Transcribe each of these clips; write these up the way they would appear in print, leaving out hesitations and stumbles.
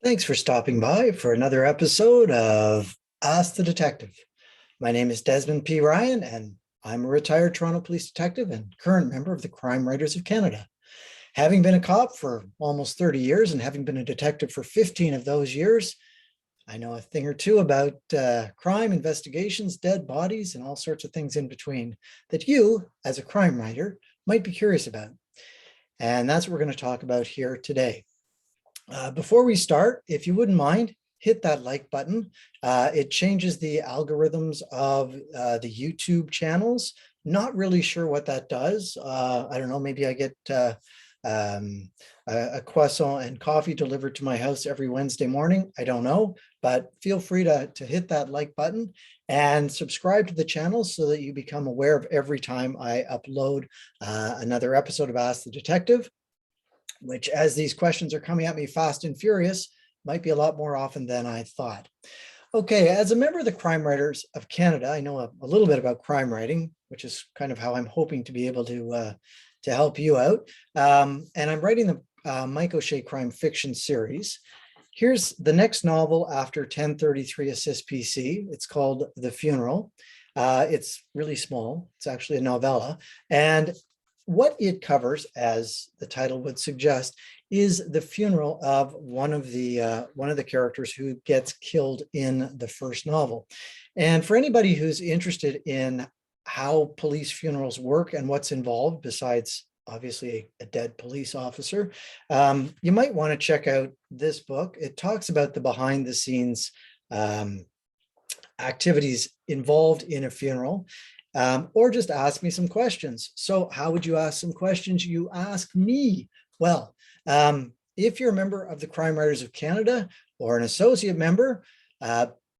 Thanks for stopping by for another episode of Ask the Detective. My name is Desmond P. Ryan, and I'm a retired Toronto Police Detective and current member of the Crime Writers of Canada. Having been a cop for almost 30 years and having been a detective for 15 of those years, I know a thing or two about crime, investigations, dead bodies, and all sorts of things in between that you, as a crime writer, might be curious about. And that's what we're going to talk about here today. Before we start, if you wouldn't mind, hit that like button. It changes the algorithms of the YouTube channels. Not really sure what that does. I don't know, maybe I get a croissant and coffee delivered to my house every Wednesday morning. I don't know, but feel free to hit that like button and subscribe to the channel so that you become aware of every time I upload another episode of Ask the Detective, which, as these questions are coming at me fast and furious, might be a lot more often than I thought. Okay, as a member of the Crime Writers of Canada, I know a little bit about crime writing, which is kind of how I'm hoping to be able to help you out. And I'm writing the Mike O'Shea crime fiction series. Here's the next novel after 1033 Assist PC. It's called The Funeral. It's really small. It's actually a novella. And what it covers, as the title would suggest, is the funeral of one of the characters who gets killed in the first novel. And for anybody who's interested in how police funerals work and what's involved, besides obviously a dead police officer, you might want to check out this book. It talks about the behind the scenes activities involved in a funeral. Or just ask me some questions. So how would you ask some questions? You ask me. Well, if you're a member of the Crime Writers of Canada or an associate member,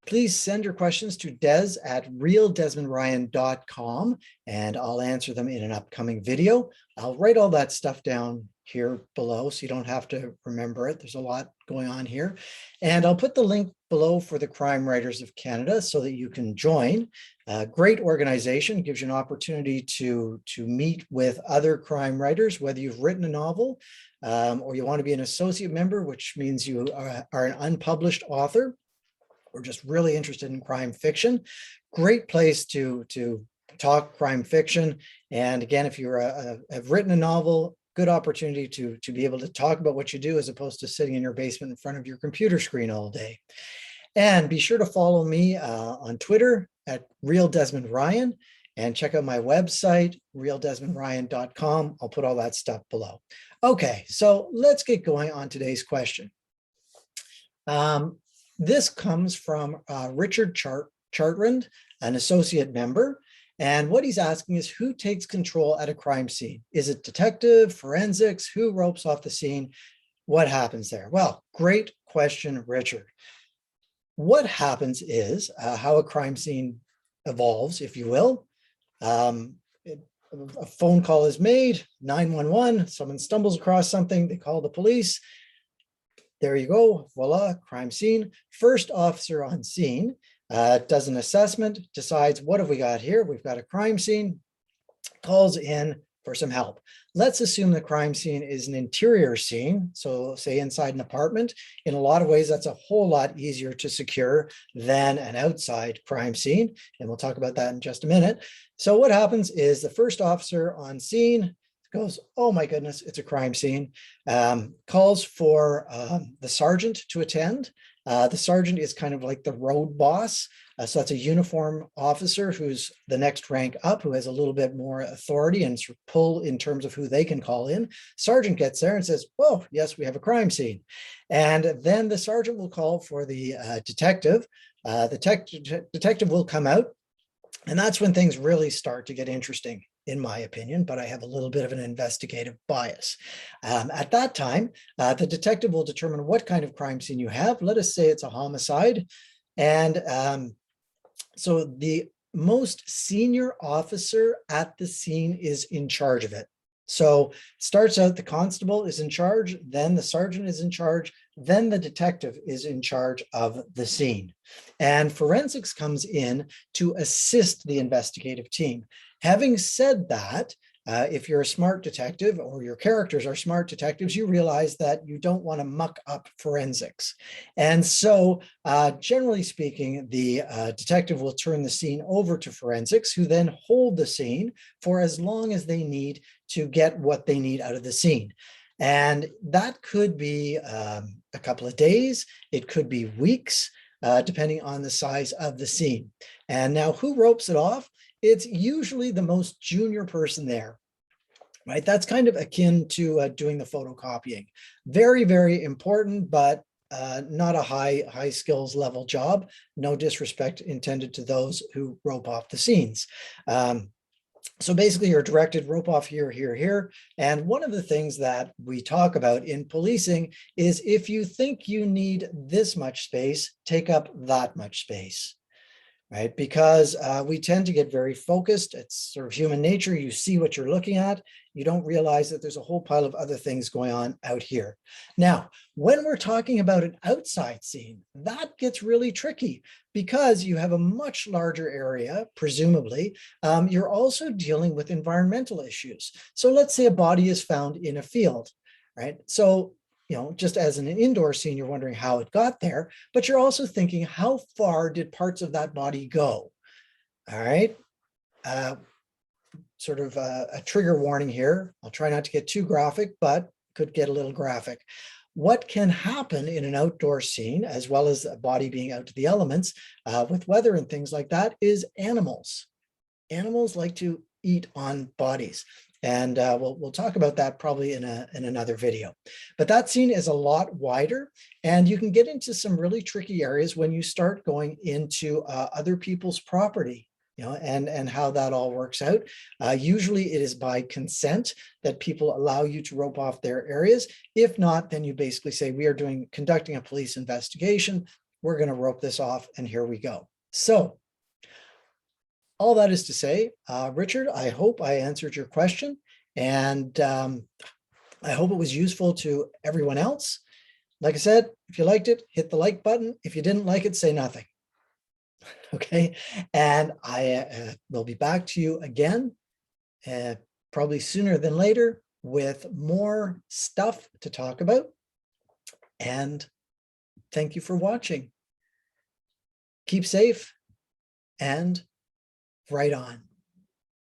please send your questions to des@realdesmondryan.com and I'll answer them in an upcoming video. I'll write all that stuff down here below so you don't have to remember it. There's a lot going on here. And I'll put the link below for the Crime Writers of Canada so that you can join. A great organization, gives you an opportunity to meet with other crime writers, whether you've written a novel or you want to be an associate member, which means you are an unpublished author or just really interested in crime fiction. Great place to talk crime fiction. And again, if you have written a novel, good opportunity to be able to talk about what you do as opposed to sitting in your basement in front of your computer screen all day. And be sure to follow me on Twitter at Real Desmond Ryan and check out my website, realdesmondryan.com. I'll put all that stuff below. Okay, so let's get going on today's question. This comes from Richard Chartrand, an associate member. And what he's asking is, who takes control at a crime scene? Is it detective, forensics? Who ropes off the scene? What happens there? Well, great question, Richard. What happens is how a crime scene evolves, if you will. A phone call is made, 911, someone stumbles across something, they call the police. There you go, voila, crime scene. First officer on scene does an assessment, decides, what have we got here? We've got a crime scene, calls in for some help. Let's assume the crime scene is an interior scene, so say inside an apartment. In a lot of ways, that's a whole lot easier to secure than an outside crime scene, and we'll talk about that in just a minute. So what happens is the first officer on scene goes, oh my goodness, it's a crime scene, calls for the sergeant to attend. The sergeant is kind of like the road boss. So that's a uniform officer who's the next rank up, who has a little bit more authority and sort of pull in terms of who they can call in. Sergeant gets there and says, whoa, yes, we have a crime scene. And then the sergeant will call for the detective. The detective will come out. And that's when things really start to get interesting, in my opinion, but I have a little bit of an investigative bias. At that time, the detective will determine what kind of crime scene you have. Let us say it's a homicide. And so the most senior officer at the scene is in charge of it. So starts out, the constable is in charge, then the sergeant is in charge, then the detective is in charge of the scene. And forensics comes in to assist the investigative team. Having said that, If you're a smart detective or your characters are smart detectives, you realize that you don't want to muck up forensics. And so generally speaking, the detective will turn the scene over to forensics, who then hold the scene for as long as they need to get what they need out of the scene. And that could be a couple of days, it could be weeks, depending on the size of the scene. And now who ropes it off? It's usually the most junior person there, right? That's kind of akin to doing the photocopying. Very, very important, but not a high skills level job. No disrespect intended to those who rope off the scenes. So basically you're directed, rope off here, here, here. And one of the things that we talk about in policing is if you think you need this much space, take up that much space, right? Because we tend to get very focused. It's sort of human nature. You see what you're looking at. You don't realize that there's a whole pile of other things going on out here. Now, when we're talking about an outside scene, that gets really tricky because you have a much larger area, presumably. You're also dealing with environmental issues. So let's say a body is found in a field, right? So just as an indoor scene, you're wondering how it got there, but you're also thinking, how far did parts of that body go? All right. Sort of a trigger warning here. I'll try not to get too graphic, but could get a little graphic. What can happen in an outdoor scene, as well as a body being out to the elements with weather and things like that, is animals. Animals like to eat on bodies. And we'll talk about that probably in another video. But that scene is a lot wider, and you can get into some really tricky areas when you start going into other people's property, and how that all works out. Usually it is by consent that people allow you to rope off their areas. If not, then you basically say, we are conducting a police investigation. We're going to rope this off, and here we go. So all that is to say, Richard, I hope I answered your question, and I hope it was useful to everyone else. Like I said, if you liked it, hit the like button. If you didn't like it, say nothing. Okay, and I will be back to you again, probably sooner than later, with more stuff to talk about. And thank you for watching. Keep safe and right on.